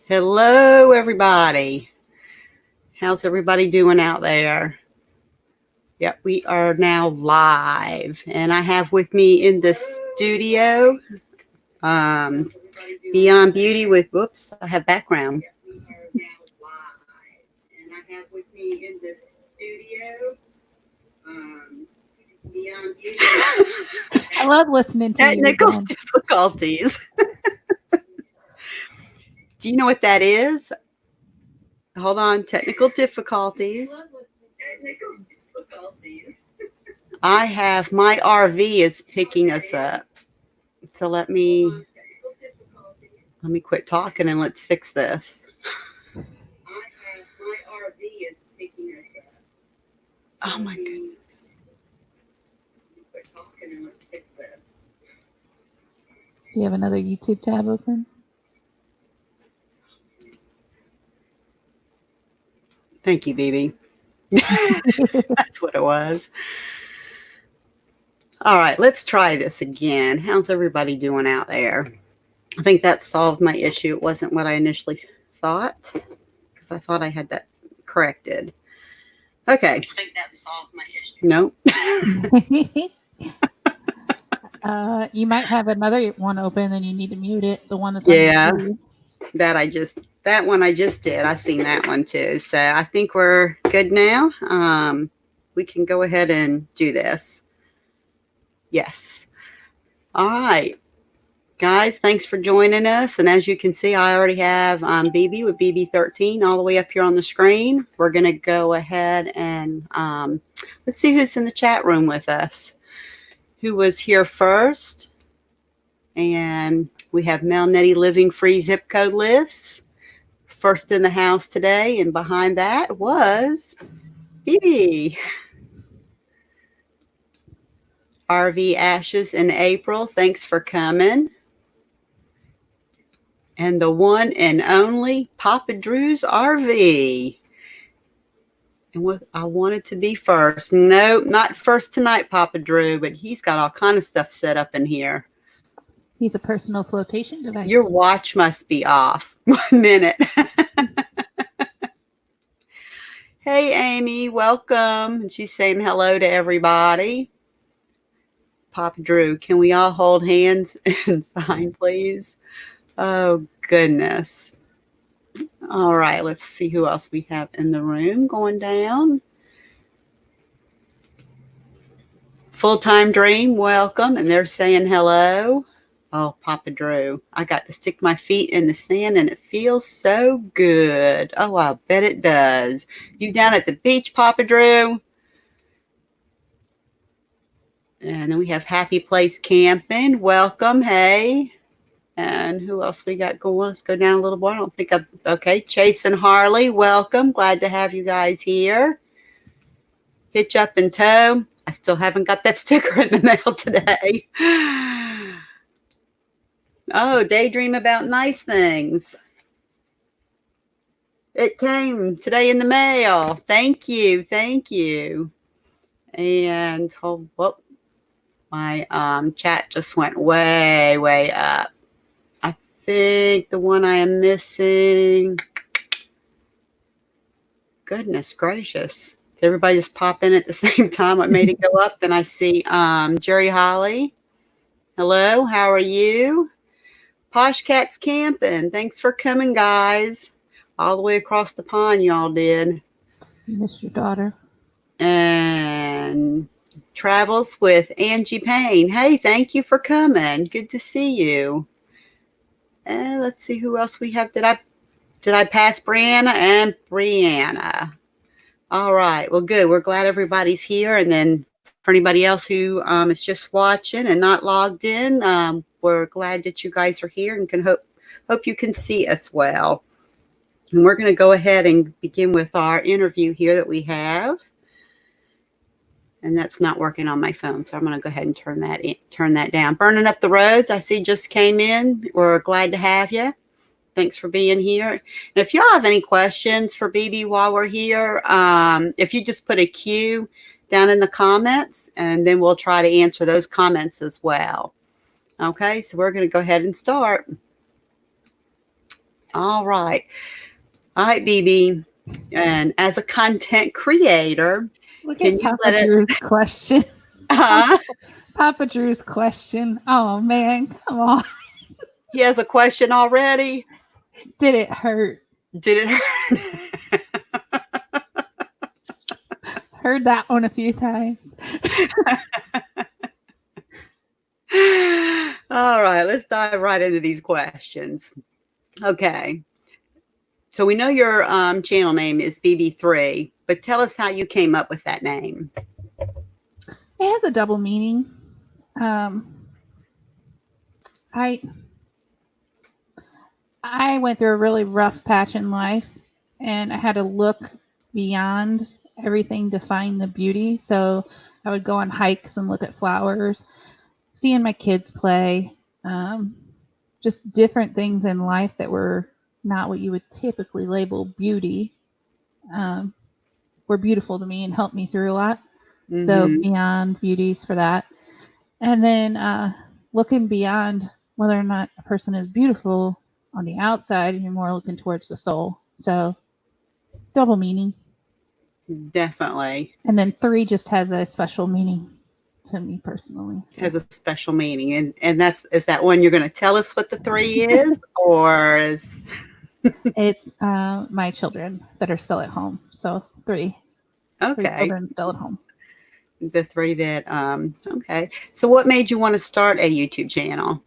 Hello, everybody. How's everybody doing out there? Yep, we are now live, and I have with me in the studio Beyond Beauty with, whoops, I have background. Beyond Beauty. I love listening to Technical you. difficulties. Do you know what that is? Hold on, technical difficulties. I have my RV is picking us up. So let me quit talking and let's fix this. Oh my goodness. Do you have another YouTube tab open? Thank you, BB. That's what it was. All right, let's try this again. How's everybody doing out there? I think that solved my issue. It wasn't what I initially thought, because I thought I had that corrected. Okay. I think that solved my issue. Nope. You might have another one open and you need to mute it. The one that's yeah, on your that one I just did. I seen that one too. So I think we're good now. We can go ahead and do this. Yes. All right. Guys, thanks for joining us. And as you can see, I already have BB with BB13 all the way up here on the screen. We're going to go ahead and let's see who's in the chat room with us. Who was here first? And we have Mel Nettie Living Free zip code lists. First in the house today. And behind that was BB. RV Ashes in April. Thanks for coming. And the one and only Papa Drew's RV. And what I wanted to be first. No, not first tonight, Papa Drew, but he's got all kind of stuff set up in here. He's a personal flotation device. Your watch must be off. 1 minute. Hey, Amy, welcome. And she's saying hello to everybody. Papa Drew, can we all hold hands and sign, please? Oh, goodness. All right, let's see who else we have in the room going down. Full-Time Dream, welcome. And they're saying hello. Oh, Papa Drew, I got to stick my feet in the sand and it feels so good. Oh, I bet it does. You down at the beach, Papa Drew? And then we have Happy Place Camping. Welcome. Hey. And who else we got going? Let's go down a little more. I don't think okay. Chase and Harley, welcome. Glad to have you guys here. Hitch Up and Tow. I still haven't got that sticker in the mail today. Oh, Daydream About Nice Things. It came today in the mail. Thank you. Thank you. And my chat just went way, way up. I think the one I am missing. Goodness gracious. Did everybody just pop in at the same time? What made it go up? Then I see Jerry Holly. Hello, how are you? Posh Cats Camping. Thanks for coming, guys. All the way across the pond, y'all did. You missed your daughter. And Travels with Angie Payne. Hey, thank you for coming. Good to see you. And let's see who else we have. Did I pass Brianna and Brianna? All right. Well, good. We're glad everybody's here. And then for anybody else who is just watching and not logged in, we're glad that you guys are here and can hope you can see us well. And we're going to go ahead and begin with our interview here that we have. And that's not working on my phone, so I'm going to go ahead and turn that down. Burning Up the Roads, I see just came in. We're glad to have you. Thanks for being here. And if y'all have any questions for BB while we're here, if you just put a Q down in the comments, and then we'll try to answer those comments as well. Okay, so we're going to go ahead and start. All right. All right, BB. And as a content creator, Look can at you Papa let us Drew's question. uh, Papa Drew's question. Oh man, come on. he has a question already? Did it hurt? Did it hurt? Heard that one a few times. All right, let's dive right into these questions. Okay. So we know your channel name is BB3, but tell us how you came up with that name. It has a double meaning. Um, I I went through a really rough patch in life, and I had to look beyond everything to find the beauty. So I would go on hikes and look at flowers, seeing my kids play, um, just different things in life that were not what you would typically label beauty, um, were beautiful to me and helped me through a lot. So Mm-hmm. beyond beauties for that. And then looking beyond whether or not a person is beautiful on the outside, you're more looking towards the soul. So double meaning. Definitely And then 3 just has a special meaning to me personally. So has a special meaning, and is that one you're going to tell us what the 3 is, or is it's my children that are still at home. So 3 okay? children still at home. The 3 that okay. So what made you want to start a YouTube channel?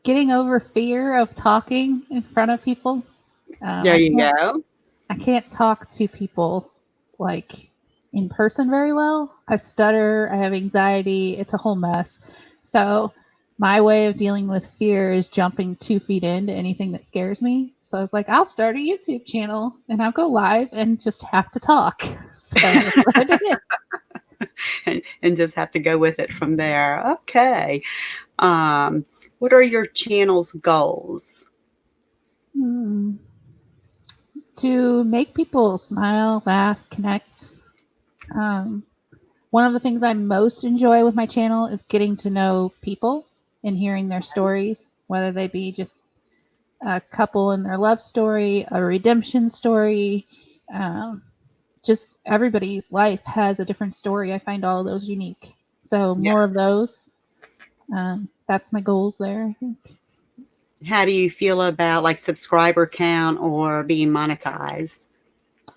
Getting over fear of talking in front of people. There you go. I can't talk to people like in person very well. I stutter, I have anxiety, it's a whole mess. So my way of dealing with fear is jumping 2 feet into anything that scares me. So I was like, I'll start a YouTube channel and I'll go live and just have to talk. So that's what I did. and just have to go with it from there. Okay. What are your channel's goals? To make people smile, laugh, connect. Um, One of the things I most enjoy with my channel is getting to know people and hearing their stories, whether they be just a couple in their love story, a redemption story. Um, just everybody's life has a different story. I find all of those unique. So Yeah. more of those. That's my goals there, I think. How do you feel about like subscriber count or being monetized?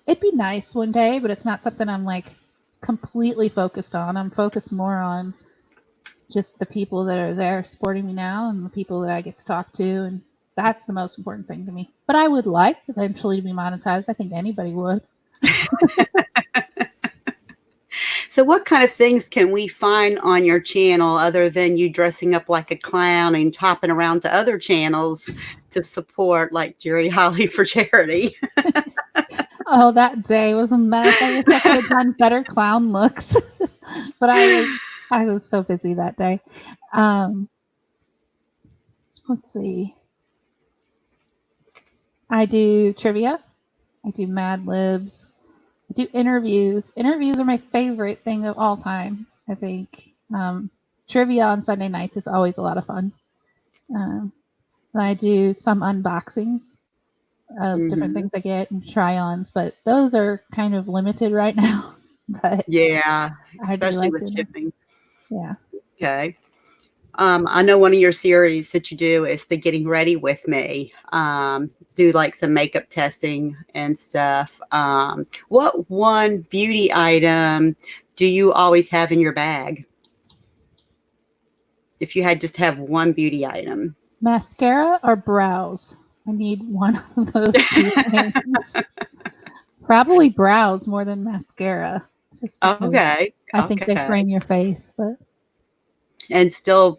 It'd be nice one day, but it's not something I'm like completely focused on. I'm focused more on just the people that are there supporting me now and the people that I get to talk to, and that's the most important thing to me. But I would like eventually to be monetized. I think anybody would. So what kind of things can we find on your channel other than you dressing up like a clown and hopping around to other channels to support like Jerry Holly for charity? Oh, that day was a mess. I wish I could have done better clown looks, but I was so busy that day. Um, let's see. I do trivia. I do Mad Libs. I do interviews. Interviews are my favorite thing of all time, I think. Trivia on Sunday nights is always a lot of fun. Um, and I do some unboxings of different Mm-hmm. things I get and try-ons, but those are kind of limited right now. But Yeah, I do especially like with doing those. shipping. Yeah. Okay. I know one of your series that you do is the Getting Ready with Me. Do like some makeup testing and stuff. What one beauty item do you always have in your bag? If you had just have one beauty item. Mascara or brows? I need one of those 2 things. Probably brows more than mascara, just because Okay. I think they Okay. frame your face. But And still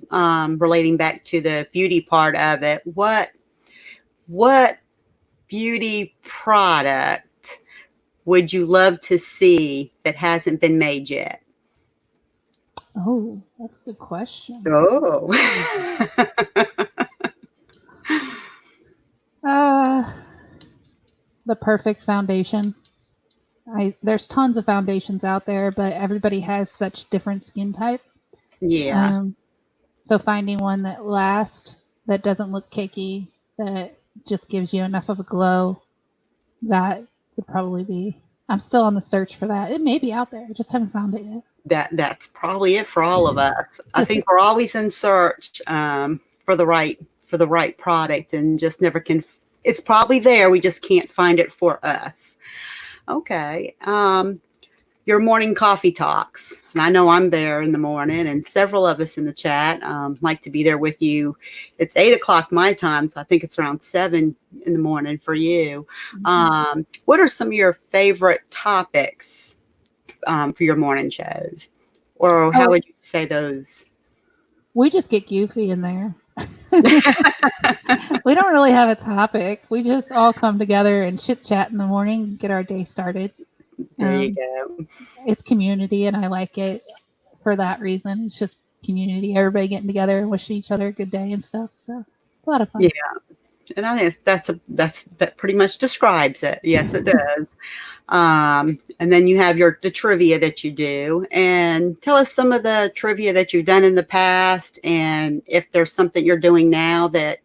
relating back to the beauty part of it, what beauty product would you love to see that hasn't been made yet? oh, that's a good question. Oh. Uh, the perfect foundation. There's tons of foundations out there, but everybody has such different skin type. Yeah. Um, so finding one that lasts that doesn't look cakey, that just gives you enough of a glow, that would probably be. I'm still on the search for that. It may be out there. I just haven't found it yet. That's probably it for all of us. I think we're always in search for the right product, and just never can. It's probably there. We just can't find it for us. Okay. Your morning coffee talks. And I know I'm there in the morning, and several of us in the chat like to be there with you. It's 8 o'clock my time, so I think it's around 7 in the morning for you. What are some of your favorite topics for your morning shows? Or how would you say those? We just get goofy in there. We don't really have a topic. We just all come together and chit chat in the morning, get our day started. There you go. It's community, and I like it for that reason. It's just community, everybody getting together and wishing each other a good day and stuff. So it's a lot of fun. Yeah, and I think that pretty much describes it. Yes, it does. And then you have the trivia that you do, and tell us some of the trivia that you've done in the past, and if there's something you're doing now that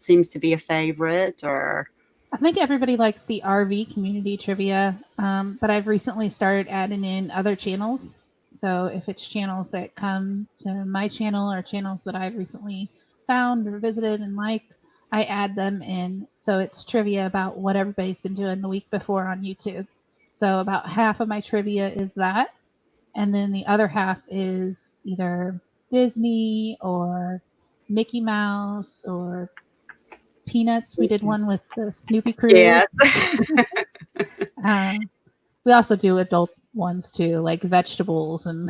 seems to be a favorite. Or I think everybody likes the RV community trivia, but I've recently started adding in other channels. So if it's channels that come to my channel or channels that I've recently found or visited and liked, I add them in. So it's trivia about what everybody's been doing the week before on YouTube. So about half of my trivia is that. And then the other half is either Disney or Mickey Mouse or Peanuts. We did one with the Snoopy crew. yes. We also do adult ones too, like vegetables and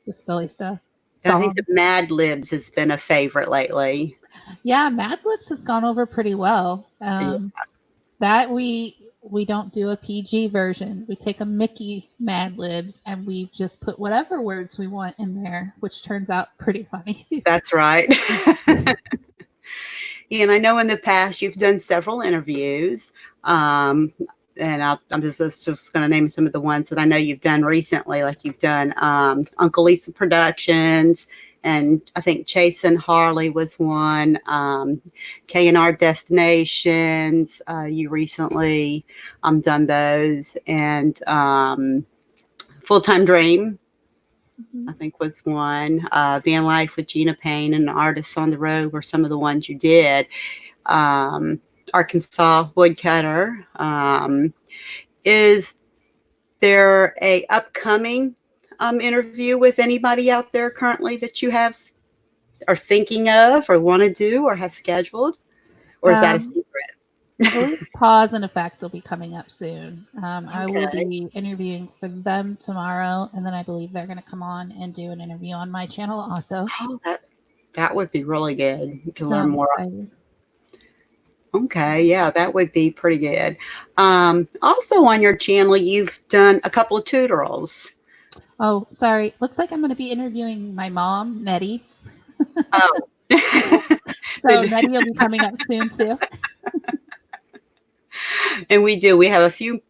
just silly stuff. I think the Mad Libs has been a favorite lately. Yeah, Mad Libs has gone over pretty well. That we don't do a PG version. We take a Mickey Mad Libs and we just put whatever words we want in there, which turns out pretty funny. That's right. And I know in the past you've done several interviews. And I'm just going to name some of the ones that I know you've done recently. Like you've done Uncle Lisa Productions, and I think Chase and Harley was one. K&R Destinations. You recently done those, and Full Time Dream, I think, was one. Van Life with Gina Payne and Artists on the Road were some of the ones you did. Arkansas Woodcutter. Is there a upcoming interview with anybody out there currently that you are thinking of or want to do or have scheduled? Or is that a secret? I believe Pause and Effect will be coming up soon. I will be interviewing for them tomorrow, and then I believe they're going to come on and do an interview on my channel also. Oh, that would be really good to learn more. Okay, yeah, that would be pretty good. Also on your channel, you've done a couple of tutorials. Oh, sorry. Looks like I'm going to be interviewing my mom, Nettie. Oh. So Nettie will be coming up soon too. And we have a few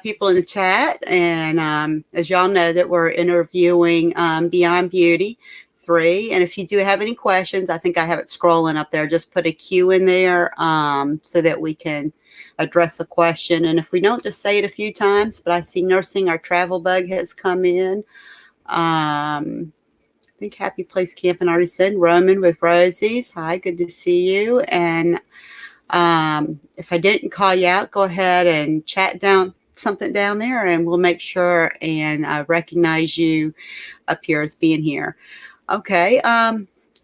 people in the chat, and as y'all know, that we're interviewing Beyond Beauty3. And if you do have any questions, I think I have it scrolling up there. Just put a Q in there so that we can address a question. And if we don't, just say it a few times. But I see Nursing Our Travel Bug has come in. I think Happy Place Camping already said. Roman with Rosie's. Hi, good to see you. And if I didn't call you out, go ahead and chat down something down there, and we'll make sure and recognize you up here as being here. Okay.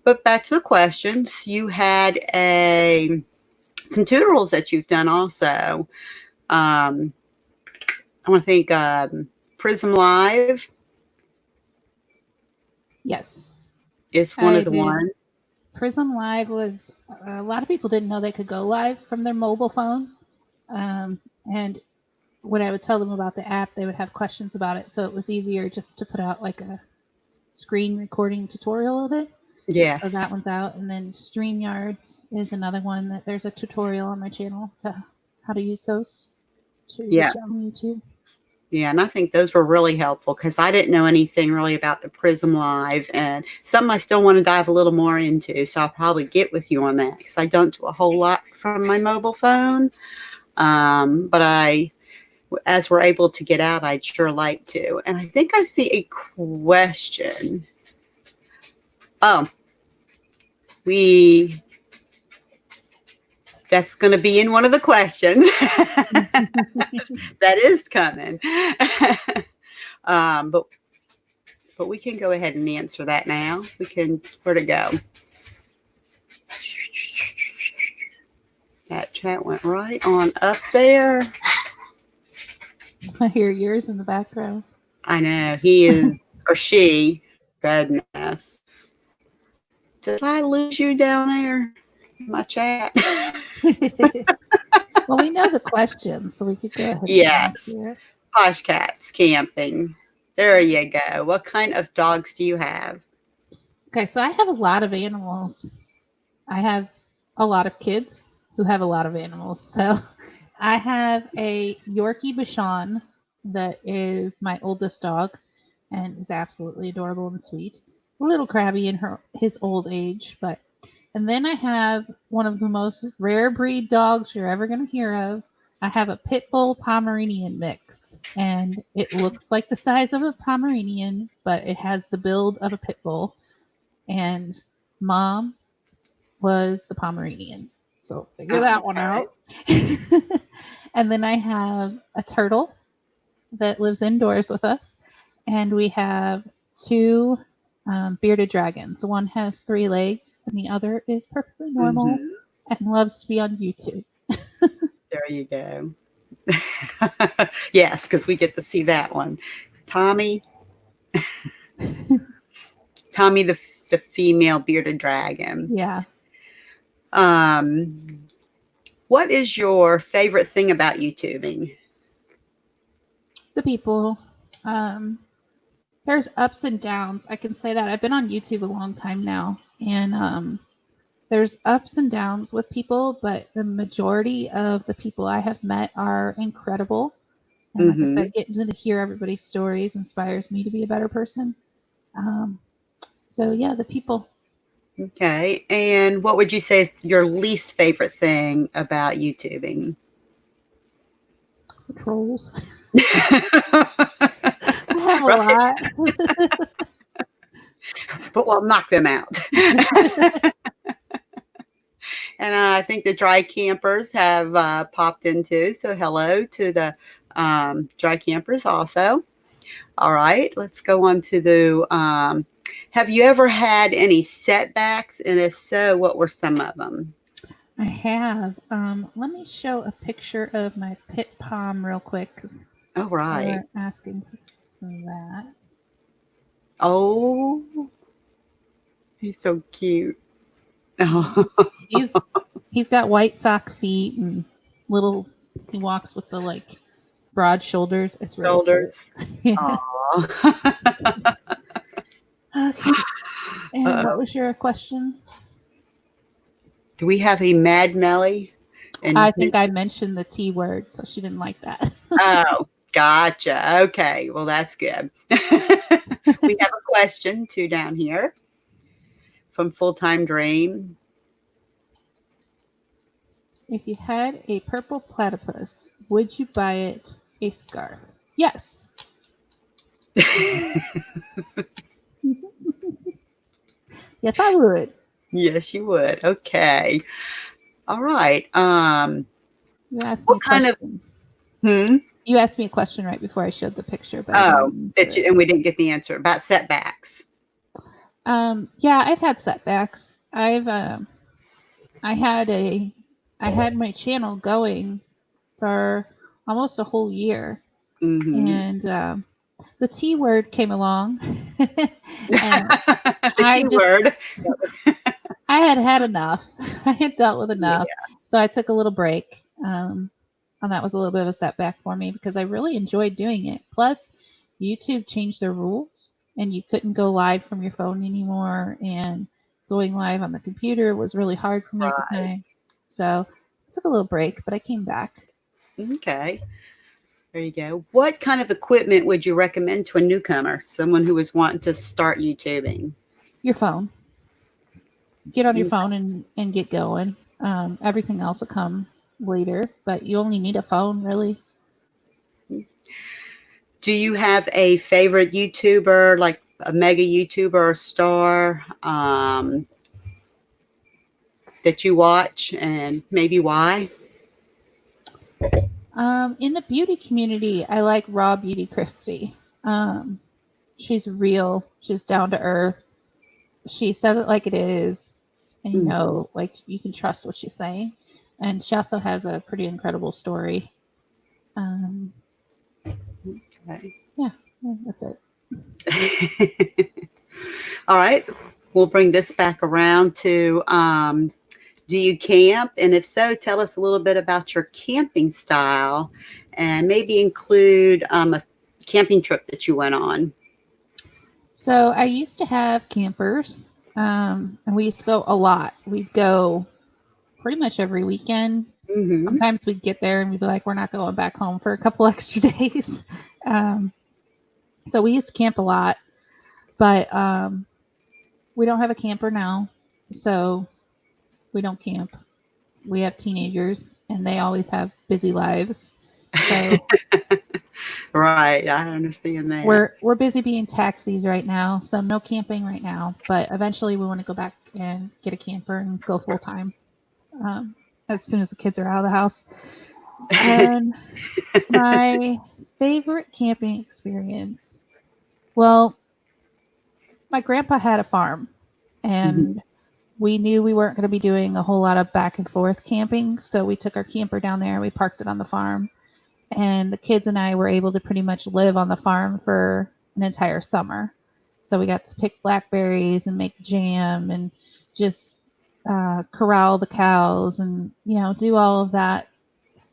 But back to the questions. You had some tutorials that you've done also. I want to think Prism Live. Yes. Is one of the ones. Prism Live was, a lot of people didn't know they could go live from their mobile phone. And when I would tell them about the app, they would have questions about it. So it was easier just to put out like a screen recording tutorial of it. Yes. So that one's out. And then StreamYards is another one that there's a tutorial on my channel to how to use those to use on YouTube. Yeah, and I think those were really helpful because I didn't know anything really about the Prism Live, and some I still want to dive a little more into. So I'll probably get with you on that because I don't do a whole lot from my mobile phone. But as we're able to get out, I'd sure like to. And I think I see a question. Oh, that's going to be in one of the questions. That is coming. But we can go ahead and answer that now. Where to go? That chat went right on up there. I hear yours in the background. I know. He is, or she, goodness. Did I lose you down there in my chat? Well, we know the question, so we could go ahead and Yes. answer it. Posh cats camping. There you go. What kind of dogs do you have? Okay, so I have a lot of animals. I have a lot of kids who have a lot of animals. So I have a Yorkie Bichon that is my oldest dog and is absolutely adorable and sweet. A little crabby in his old age, and then I have one of the most rare breed dogs you're ever going to hear of. I have a Pit Bull Pomeranian mix, and it looks like the size of a Pomeranian, but it has the build of a Pit Bull. And Mom was the Pomeranian. So figure that one out. And then I have a turtle that lives indoors with us. And we have two bearded dragons. One has 3 legs, and the other is perfectly normal and loves to be on YouTube. There you go. Yes, because we get to see that one. Tommy the female bearded dragon. Yeah. What is your favorite thing about YouTubing? The people. There's ups and downs. I can say that. I've been on YouTube a long time now, and there's ups and downs with people, but the majority of the people I have met are incredible. And like I said, getting to hear everybody's stories inspires me to be a better person. So yeah, the people. Okay. And what would you say is your least favorite thing about YouTubing? The trolls. I have a lot. But we'll knock them out. And I think the dry campers have popped in too. So hello to the dry campers also. All right, let's go on to the have you ever had any setbacks? And if so, what were some of them? I have. Let me show a picture of my pit palm real quick. Oh, right. We're asking for that. Oh, he's so cute. He's got white sock feet and he walks with the like broad shoulders. It's really Shoulders. cute. Yeah. Okay. And what was your question? Do we have a Mad Melly? And I think I mentioned the T word, so she didn't like that. Oh, gotcha. Okay, well that's good. We have a question too down here from Full Time Dream. If you had a purple platypus, would you buy it a scarf? Yes. Yes, I would. Yes, you would. Okay. All right. You asked me What kind of You asked me a question right before I showed the picture, but and we didn't get the answer about setbacks. Yeah, I've had setbacks. I had my channel going for almost a whole year, and the T word came along, and I had enough. I had dealt with enough, so I took a little break. And that was a little bit of a setback for me because I really enjoyed doing it. Plus, YouTube changed their rules, and you couldn't go live from your phone anymore, and going live on the computer was really hard for me at the time. So I took a little break, but I came back. Okay. There you go. What kind of equipment would you recommend to a newcomer, someone who is wanting to start YouTubing? Your phone. Get on your phone and get going. Everything else will come later, but you only need a phone, really. Do you have a favorite YouTuber, like a mega YouTuber or star that you watch, and maybe why? In the beauty community, I like Raw Beauty Christy. She's real. She's down to earth. She says it like it is, and you know, like you can trust what she's saying. And she also has a pretty incredible story. Okay. Yeah, that's it. All right. We'll bring this back around to do you camp? And if so, tell us a little bit about your camping style and maybe include a camping trip that you went on. So I used to have campers, and we used to go a lot. We'd go pretty much every weekend. Mm-hmm. Sometimes we'd get there and we'd be like, we're not going back home for a couple extra days. So we used to camp a lot, but we don't have a camper now, so we don't camp. We have teenagers, and they always have busy lives. So Right, I understand that. we're busy being taxis right now, so no camping right now. But eventually, we want to go back and get a camper and go full time as soon as the kids are out of the house. And my favorite camping experience, well, my grandpa had a farm, and we knew we weren't going to be doing a whole lot of back and forth camping, so we took our camper down there and we parked it on the farm. And the kids and I were able to pretty much live on the farm for an entire summer. So we got to pick blackberries and make jam and just corral the cows and, you know, do all of that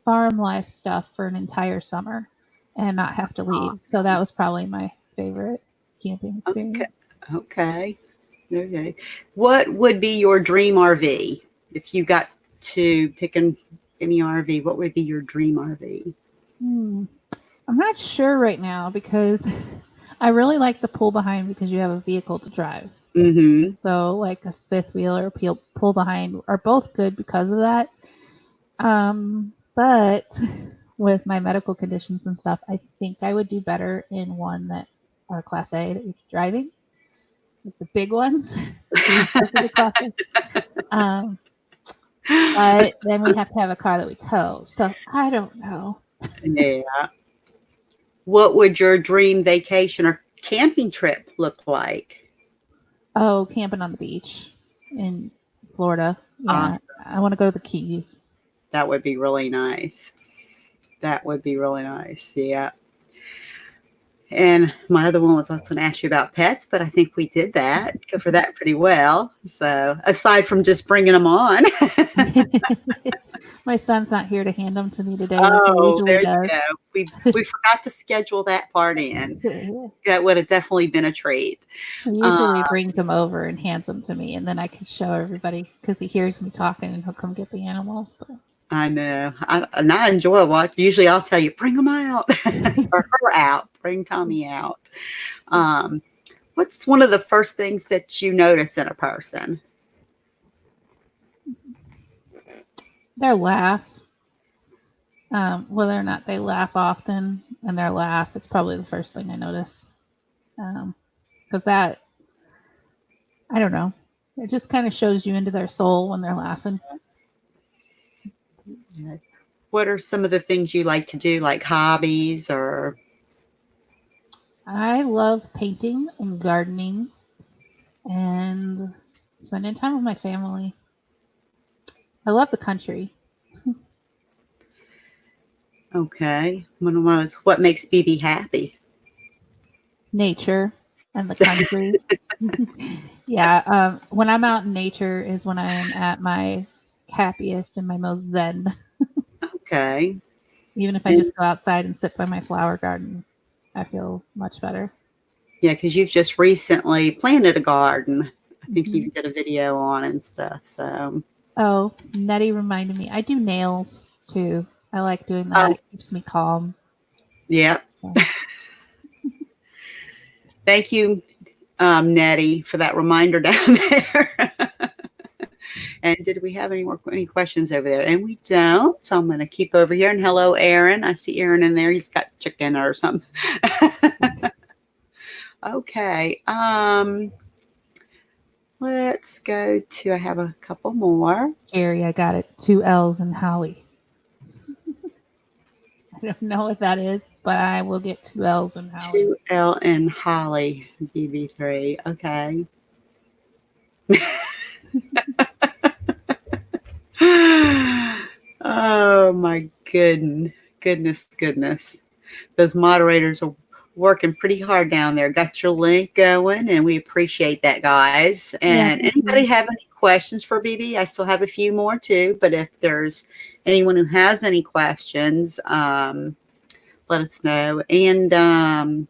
farm life stuff for an entire summer and not have to leave. So that was probably my favorite camping experience. Okay. What would be your dream RV? If you got to pick any RV, what would be your dream RV? I'm not sure right now because I really like the pull behind because you have a vehicle to drive. Mm-hmm. So like a fifth wheel or pull behind are both good because of that. But with my medical conditions and stuff, I think I would do better in one that are Class A that you're driving, like the big ones. But then we have to have a car that we tow. So I don't know. Yeah. What would your dream vacation or camping trip look like? Oh, camping on the beach in Florida. Yeah. Awesome. I want to go to the Keys. That would be really nice. That would be really nice. Yeah. And my other one was I was going to ask you about pets, but I think we did that, cover that pretty well. So aside from just bringing them on. My son's not here to hand them to me today. Oh, Like there he you go. We forgot to schedule that part in. That would have definitely been a treat. He usually brings them over and hands them to me, and then I can show everybody because he hears me talking and he'll come get the animals. But. I know. I enjoy watching. Usually I'll tell you, bring them out or her out, bring Tommy out. What's one of the first things that you notice in a person? Their laugh. Whether or not they laugh often, and their laugh is probably the first thing I notice. Because that, I don't know, it just kind of shows you into their soul when they're laughing. What are some of the things you like to do, like hobbies or? I love painting and gardening and spending time with my family. I love the country. Okay. What makes BB happy? Nature and the country. Yeah. When I'm out in nature is when I am at my happiest and my most zen. Okay. Even if I just go outside and sit by my flower garden, I feel much better. Yeah, because you've just recently planted a garden. I think you did a video on and stuff. So. Oh, Nettie reminded me. I do nails too. I like doing that. It keeps me calm. Yep. Thank you, Nettie, for that reminder down there. And did we have any questions over there? And we don't. So I'm going to keep over here. And hello, Aaron. I see Aaron in there. He's got chicken or something. Okay. Let's go to, I have a couple more. Gary, I got it. 2 L's in Holly. I don't know what that is, but I will get 2 L's in Holly. 2L in Holly, BB3. Okay. Oh my goodness. Those moderators are working pretty hard down there. Got your link going, and we appreciate that, guys. And anybody have any questions for BB? I still have a few more too, but if there's anyone who has any questions, let us know. And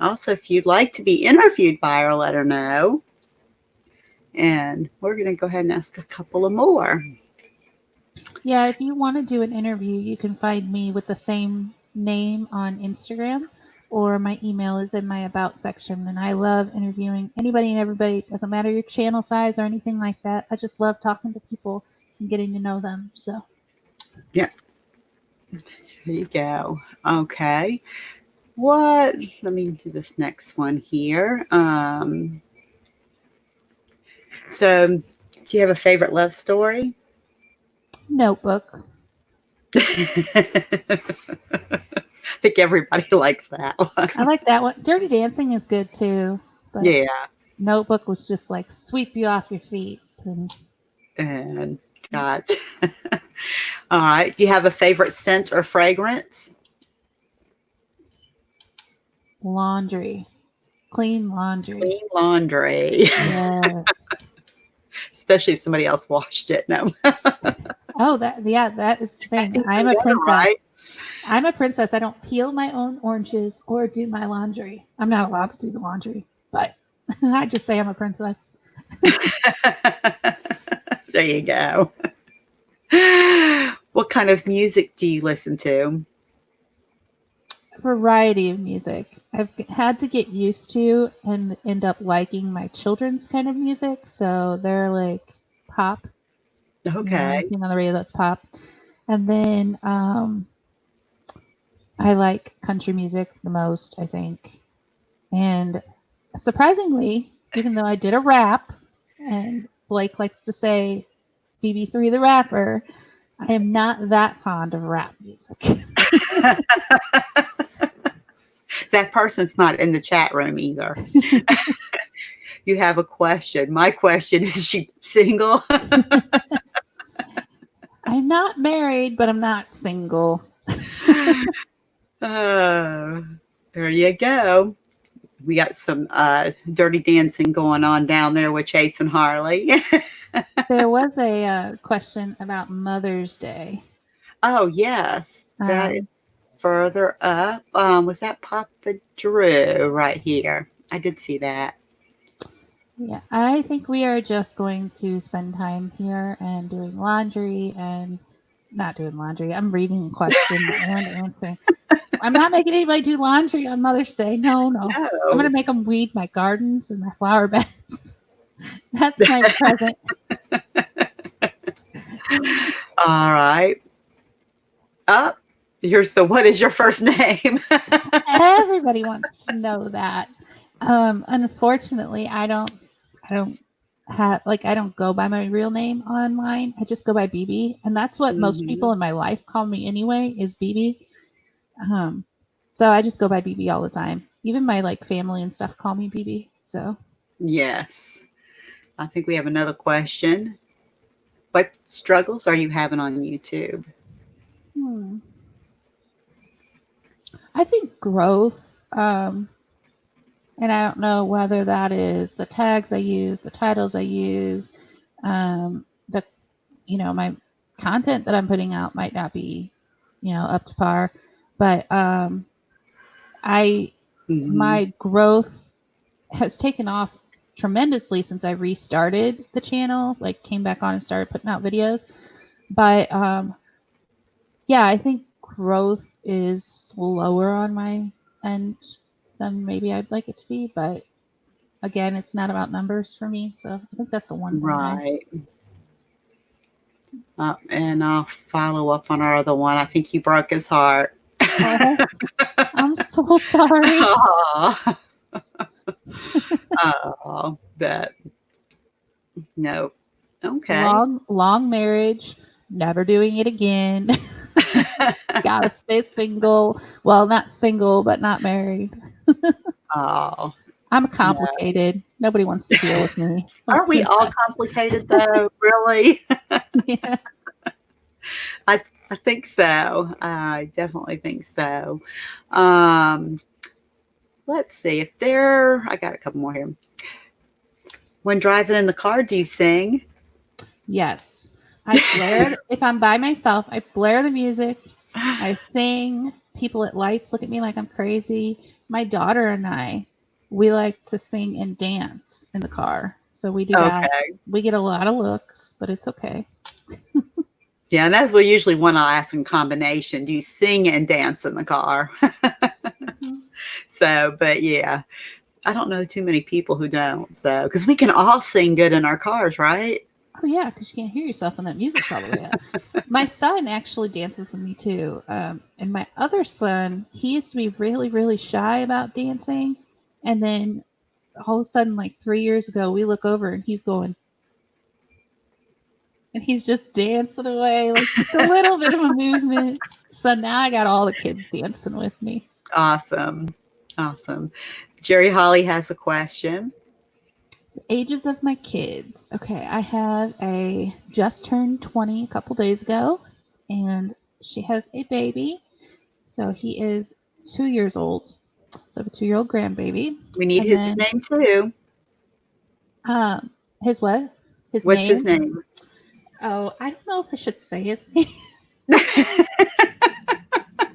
also, if you'd like to be interviewed by her, let her know. And we're going to go ahead and ask a couple of more. Yeah, if you want to do an interview, you can find me with the same name on Instagram, or my email is in my About section. And I love interviewing anybody and everybody. It doesn't matter your channel size or anything like that. I just love talking to people and getting to know them. So, yeah. There you go. Okay. Let me do this next one here. So, do you have a favorite love story? Notebook. I think everybody likes that one. I like that one. Dirty Dancing is good too. But yeah. Notebook was just like sweep you off your feet. And gotcha. All right. Do you have a favorite scent or fragrance? Laundry. Clean laundry. Clean laundry. Yes. Especially if somebody else washed it. No. Oh, that is the thing. I'm a princess. Right? I'm a princess. I don't peel my own oranges or do my laundry. I'm not allowed to do the laundry, but I just say I'm a princess. There you go. What kind of music do you listen to? A variety of music. I've had to get used to and end up liking my children's kind of music. So they're like pop. Okay. Anything on the radio that's pop. And then I like country music the most, I think. And surprisingly, even though I did a rap, and Blake likes to say BB3 the rapper, I am not that fond of rap music. That person's not in the chat room either. You have a question. My question is she single? I'm not married, but I'm not single. There you go. We got some dirty dancing going on down there with Chase and Harley. There was a question about Mother's Day. Oh, yes. That is further up. Was that Papa Drew right here? I did see that. Yeah, I think we are just going to spend time here and doing laundry and not doing laundry. I'm reading questions and answering. I'm not making anybody do laundry on Mother's Day. No. I'm going to make them weed my gardens and my flower beds. That's my present. All right. Here's the what is your first name? Everybody wants to know that. Unfortunately, I don't go by my real name online. I just go by BB, and that's what most people in my life call me anyway, is BB. So I just go by BB all the time. Even my family and stuff call me BB. So yes, I think we have another question. What struggles are you having on YouTube? I think growth. And I don't know whether that is the tags I use, the titles I use, my content that I'm putting out might not be, up to par, but my growth has taken off tremendously since I restarted the channel, came back on and started putting out videos. But I think growth is slower on my end than maybe I'd like it to be, but again, it's not about numbers for me, so I think that's the one thing. Right. And I'll follow up on our other one. I think you broke his heart. Oh, I'm so sorry. Oh, oh, that. No. Okay. Long marriage, never doing it again. Gotta stay single. Well, not single, but not married. Oh, I'm no. complicated. Nobody wants to deal with me. I'm a Aren't we all princess. complicated though? Really? Yeah. I think so. I definitely think so. Um, let's see if I got a couple more here. When driving in the car, do you sing? Yes. I blare if I'm by myself, I blare the music. I sing. People at lights look at me like I'm crazy. My daughter and I, we like to sing and dance in the car. So we do that. Okay. We get a lot of looks, but it's okay. Yeah, and that's usually one I'll ask in combination. Do you sing and dance in the car? Mhm. So, but yeah, I don't know too many people who don't. So, because we can all sing good in our cars, right? Oh yeah, because you can't hear yourself when that music's all the way up. My son actually dances with me too, and my other son, he used to be really, really shy about dancing, and then all of a sudden, like 3 years ago, we look over and he's going, and he's just dancing away, like just a little bit of a movement. So now I got all the kids dancing with me. Awesome. Awesome. Jerry Holly has a question. Ages of my kids. Okay, I have a just turned 20 a couple days ago, and she has a baby. So he is 2 years old. So I have a 2-year-old grandbaby. We need And his then name too. his what? His What's his name? name? Oh, I don't know if I should say his name.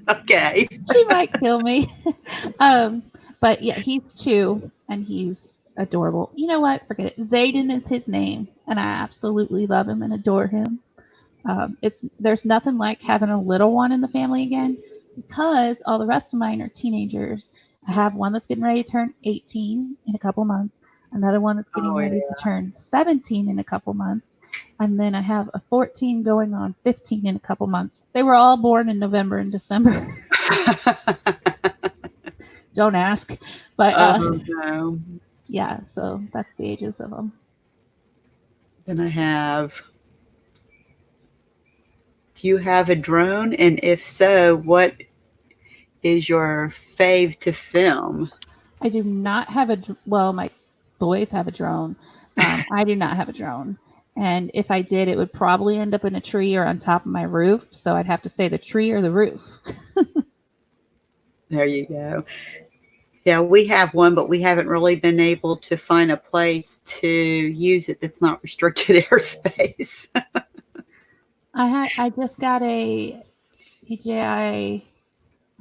Okay. She might kill me. But yeah, he's 2 and he's adorable. You know what? Forget it. Zayden is his name, and I absolutely love him and adore him. There's nothing like having a little one in the family again, because all the rest of mine are teenagers. I have one that's getting ready to turn 18 in a couple months, another one that's getting Oh ready to yeah. turn 17 in a couple months, and then I have a 14 going on 15 in a couple months. They were all born in November and December. Don't ask. But Oh no. yeah, so that's the ages of them. Then I have. Do you have a drone? And if so, what is your fave to film? I do not have well, my boys have a drone. I do not have a drone. And if I did, it would probably end up in a tree or on top of my roof. So I'd have to say the tree or the roof. There you go. Yeah, we have one, but we haven't really been able to find a place to use it that's not restricted airspace. I just got a DJI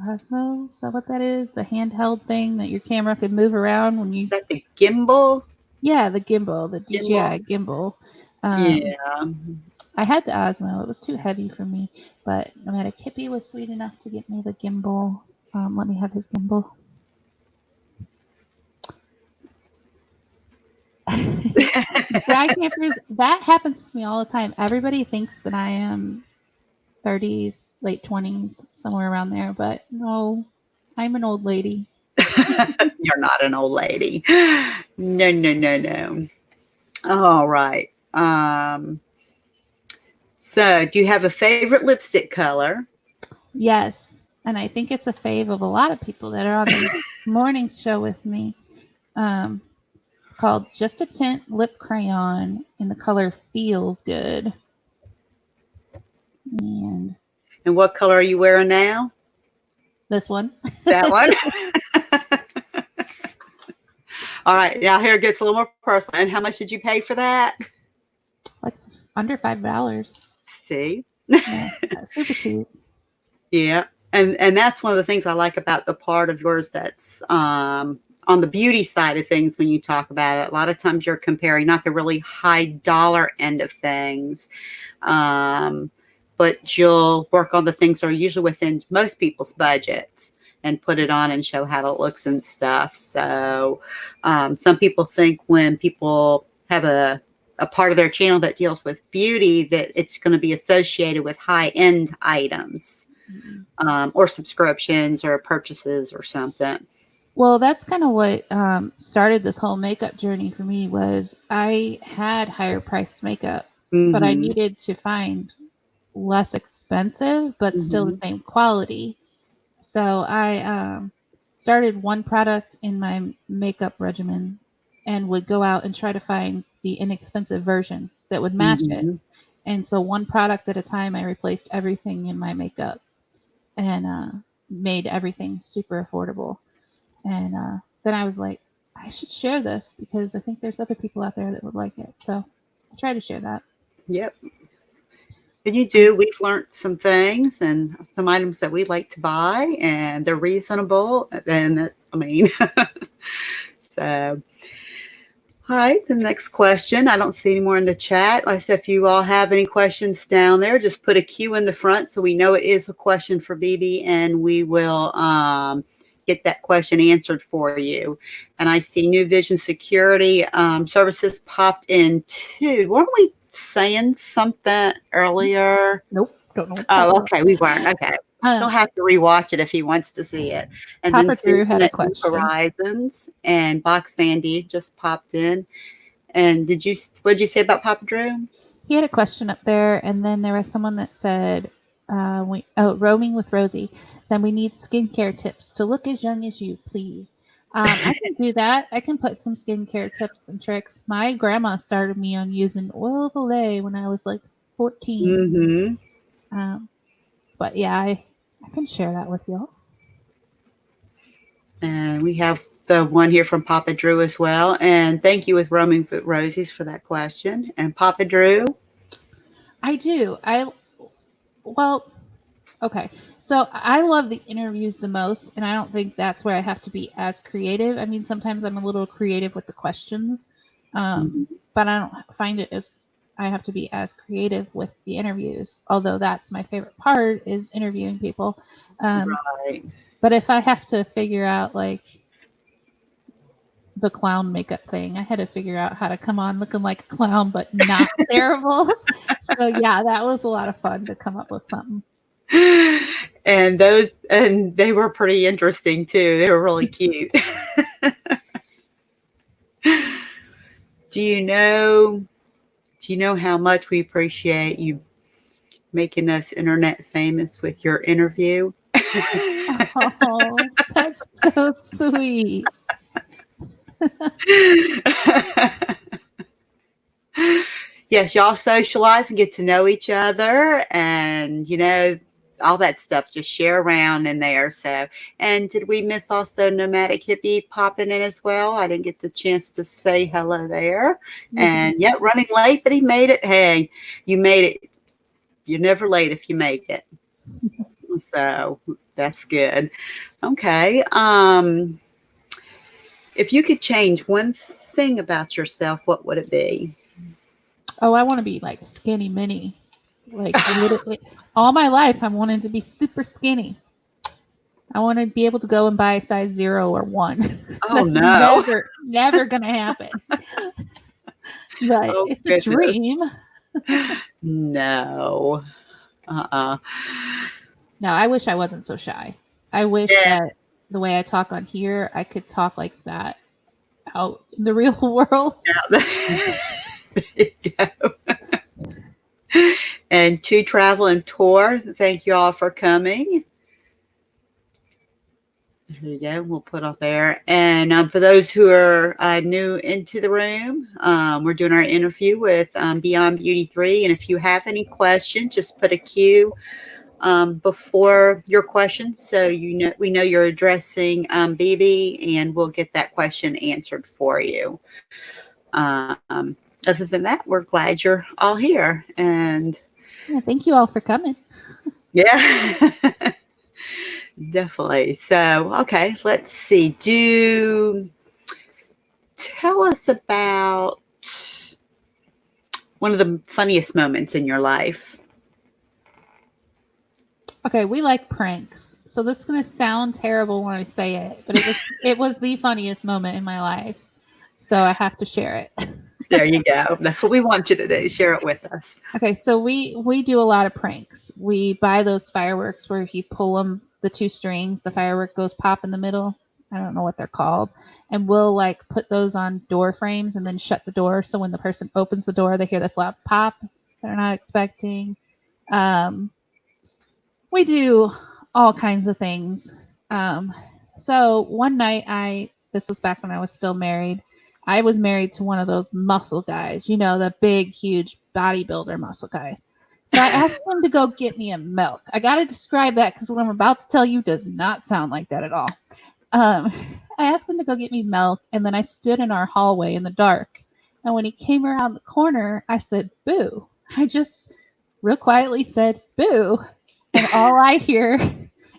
Osmo. Is that what that is? The handheld thing that your camera could move around when you. Is that the gimbal? Yeah, the gimbal, the Gimbal? DJI gimbal. Yeah. I had the Osmo. It was too heavy for me, but no matter, Kippy was sweet enough to get me the gimbal. Let me have his gimbal. Guy campers, that happens to me all the time. Everybody thinks that I am 30s, late 20s, somewhere around there, but no, I'm an old lady. You're not an old lady. No, no, no, no. All right. So do you have a favorite lipstick color? Yes, and I think it's a fave of a lot of people that are on the morning show with me. It's called Just a Tint Lip Crayon in the color Feels Good. And And what color are you wearing now? this one. That one? All right. Now here it gets a little more personal. And how much did you pay for that? Like under $5. See? Yeah, super cheap. Yeah. And that's one of the things I like about the part of yours that's on the beauty side of things when you talk about it. A lot of times you're comparing not the really high dollar end of things, but but you'll work on the things that are usually within most people's budgets and put it on and show how it looks and stuff. So some people think when people have a part of their channel that deals with beauty, that it's going to be associated with high-end items, or subscriptions or purchases or something. Well, that's kind of what started this whole makeup journey for me. Was I had higher priced makeup, but I needed to find less expensive but still the same quality. So I started one product in my makeup regimen and would go out and try to find the inexpensive version that would match it. And so one product at a time, I replaced everything in my makeup and made everything super affordable. And then I was like, I should share this because I think there's other people out there that would like it. So I try to share that. Yep. And you do. We've learned some things and some items that we like to buy, and they're reasonable. And I mean, so. All right, the next question. I don't see any more in the chat. Like I said, if you all have any questions down there, just put a Q in the front so we know it is a question for BB, and we will get that question answered for you. And I see New Vision Security Services popped in too. Weren't we saying something earlier? Nope, don't know. Oh, okay, we weren't. Okay. He'll have to rewatch it if he wants to see it. And Papa then Drew had a New question. Horizons and Box Vandy just popped in. And what did you say about Papa Drew? He had a question up there, and then there was someone that said, roaming with Rosie, then we need skincare tips to look as young as you, please. I can do that. I can put some skincare tips and tricks. My grandma started me on using oil of Olay when I was like 14. But yeah, I can share that with y'all. And we have the one here from Papa Drew as well. And thank you with Roaming with Rosies for that question. And Papa Drew? I do. Okay. So I love the interviews the most, and I don't think that's where I have to be as creative. I mean, sometimes I'm a little creative with the questions, but I don't find it as I have to be as creative with the interviews. Although that's my favorite part is interviewing people. Right. But if I have to figure out like the clown makeup thing, I had to figure out how to come on looking like a clown but not terrible. So yeah, that was a lot of fun to come up with something. And they were pretty interesting too. They were really cute. Do you know how much we appreciate you making us internet famous with your interview? Oh, that's so sweet. Yes, y'all socialize and get to know each other, and all that stuff just share around in there. So, and did we miss also Nomadic Hippie popping in as well? I didn't get the chance to say hello there. And yet running late, but he made it. Hey, you made it. You're never late if you make it. So that's good. Okay. If you could change one thing about yourself, what would it be? Oh, I want to be like skinny mini. Like literally, all my life, I'm wanting to be super skinny. I want to be able to go and buy a size 0 or 1. Oh, That's no. never going to happen. But it's a dream. No. No, I wish I wasn't so shy. I wish that the way I talk on here, I could talk like that out in the real world. There you go. And to travel and tour, thank you all for coming. There you go. We'll put up there. And for those who are new into the room, we're doing our interview with Beyond Beauty3. And if you have any questions, just put a Q before your question, so we know you're addressing BB, and we'll get that question answered for you. Other than that, we're glad you're all here. And yeah, thank you all for coming. Yeah. Definitely. So, okay, let's see. Tell us about one of the funniest moments in your life. Okay, we like pranks. So this is gonna sound terrible when I say it, but it was the funniest moment in my life. So I have to share it. There you go. That's what we want you to do. Share it with us. Okay, so we do a lot of pranks. We buy those fireworks where if you pull them, the two strings, the firework goes pop in the middle. I don't know what they're called, and we'll like put those on door frames and then shut the door. So when the person opens the door, they hear this loud pop they're not expecting. Um, we do all kinds of things. Um, so one night, this was back when I was still married. I was married to one of those muscle guys, the big, huge bodybuilder muscle guys. So I asked him to go get me a milk. I got to describe that because what I'm about to tell you does not sound like that at all. Um, I asked him to go get me milk, and then I stood in our hallway in the dark. And when he came around the corner, I said, "Boo." I just real quietly said, "Boo." And all I hear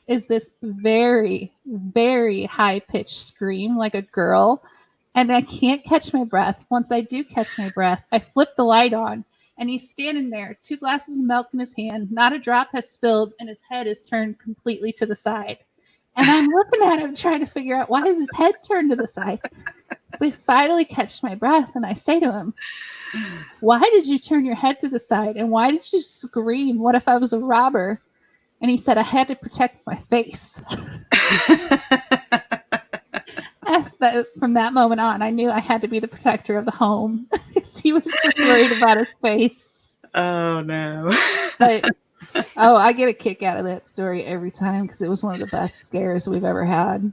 is this very, very high pitched scream like a girl. And I can't catch my breath. Once I do catch my breath, I flip the light on. And he's standing there, 2 glasses of milk in his hand. Not a drop has spilled, and his head is turned completely to the side. And I'm looking at him trying to figure out why is his head turned to the side. So I finally catch my breath, and I say to him, "Why did you turn your head to the side? And why did you scream? What if I was a robber?" And he said, "I had to protect my face." From that moment on, I knew I had to be the protector of the home because he was just worried about his face. Oh, no. But, I get a kick out of that story every time because it was one of the best scares we've ever had.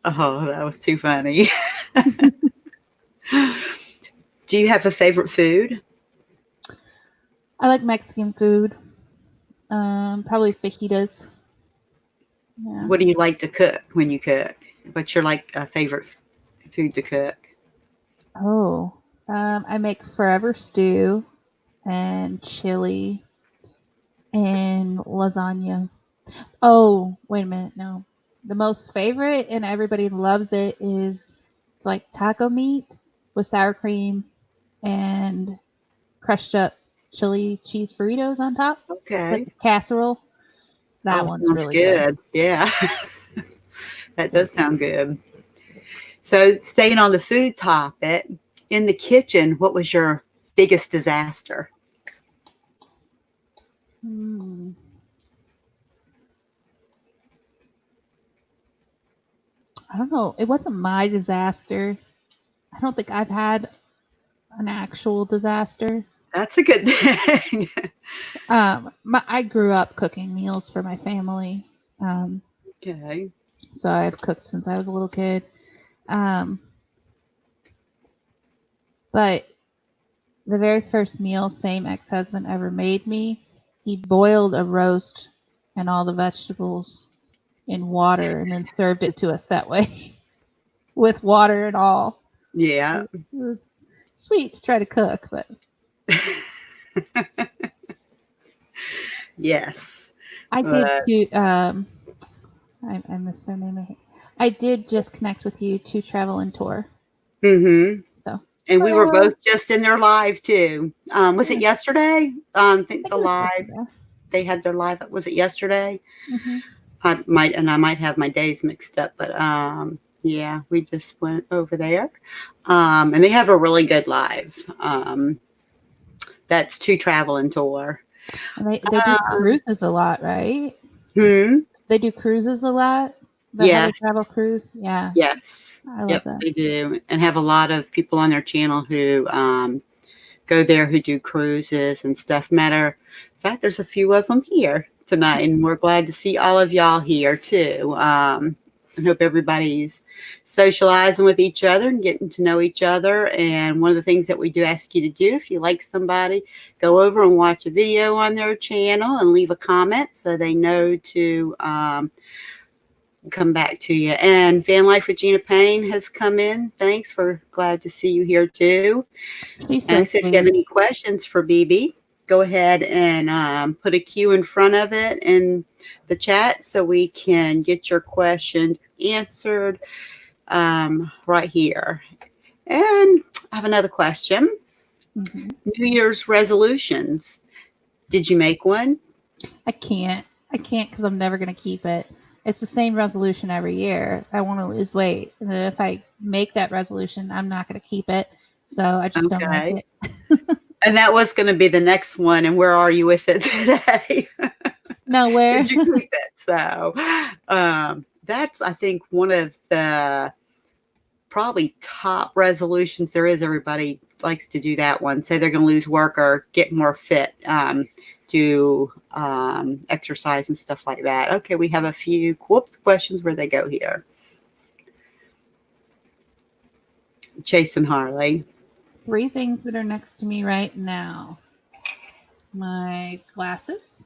Oh, that was too funny. Do you have a favorite food? I like Mexican food. Probably fajitas. Yeah. What do you like to cook when you cook? What's your favorite food to cook? Oh, I make forever stew and chili and lasagna. Oh, wait a minute. No. The most favorite, and everybody loves it, is it's like taco meat with sour cream and crushed up chili cheese burritos on top, like Okay. a casserole. That Oh, one's sounds really good. good. Yeah, that does sound good. So, staying on the food topic, in the kitchen, what was your biggest disaster? Hmm. I don't know. It wasn't my disaster. I don't think I've had an actual disaster. That's a good thing. I grew up cooking meals for my family. Um, Okay. so I've cooked since I was a little kid. Um, but the very first meal same ex-husband ever made me, he boiled a roast and all the vegetables in water and then served it to us that way with water and all. Yeah. It was sweet to try to cook, but Yes. I did But too. I missed their name. I did just connect with you to travel and tour. mm-hmm. So And we were hello. both just in their live too. Was Yeah, it yesterday? I I think think the it was live yesterday. they had their live. Was it yesterday? Mm-hmm. I might have my days mixed up, but yeah, we just went over there, and they have a really good live. That's to travel and tour. And they do cruises a lot, right? Hmm. They do cruises a lot. The How to Yes. Travel cruise. Yeah, Yes. I love Yep. that. They do, and have a lot of people on their channel who go there who do cruises and stuff. Matter of fact, there's a few of them here tonight, and we're glad to see all of y'all here too. I hope everybody's socializing with each other and getting to know each other. And one of the things that we do ask you to do, if you like somebody, go over and watch a video on their channel and leave a comment so they know to come back to you. And Van Life with Gina Payne has come in. Thanks. We're glad to see you here too. She's so And so if you have sweet. any questions for BB, go ahead and put a Q in front of it in the chat so we can get your question answered right here. And I have another question. Mm-hmm. New Year's resolutions. Did you make one? I can't. I can't because I'm never going to keep it. It's the same resolution every year. I want to lose weight. And if I make that resolution, I'm not going to keep it. So I just don't make Okay. it. And that was going to be the next one. And where are you with it today? Nowhere. Did you keep it? So that's, I think, one of the probably top resolutions there is. Everybody likes to do that one. Say they're going to lose work or get more fit, do exercise and stuff like that. Okay, we have a few questions. Where they go here? Chase and Harley. 3 things that are next to me right now. My glasses,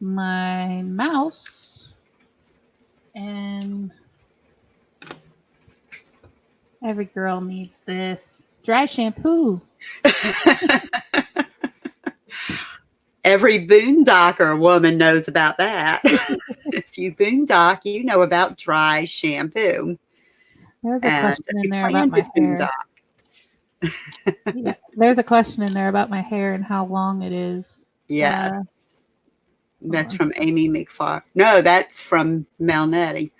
my mouse, and every girl needs this dry shampoo. Every boondocker woman knows about that. If you boondock, you know about dry shampoo. There's a question in there about plan my to hair. boondock. Yeah, there's a question in there about my hair and how long it is. Yes. That's on. from Amy McFarland. No, that's from Malnetti.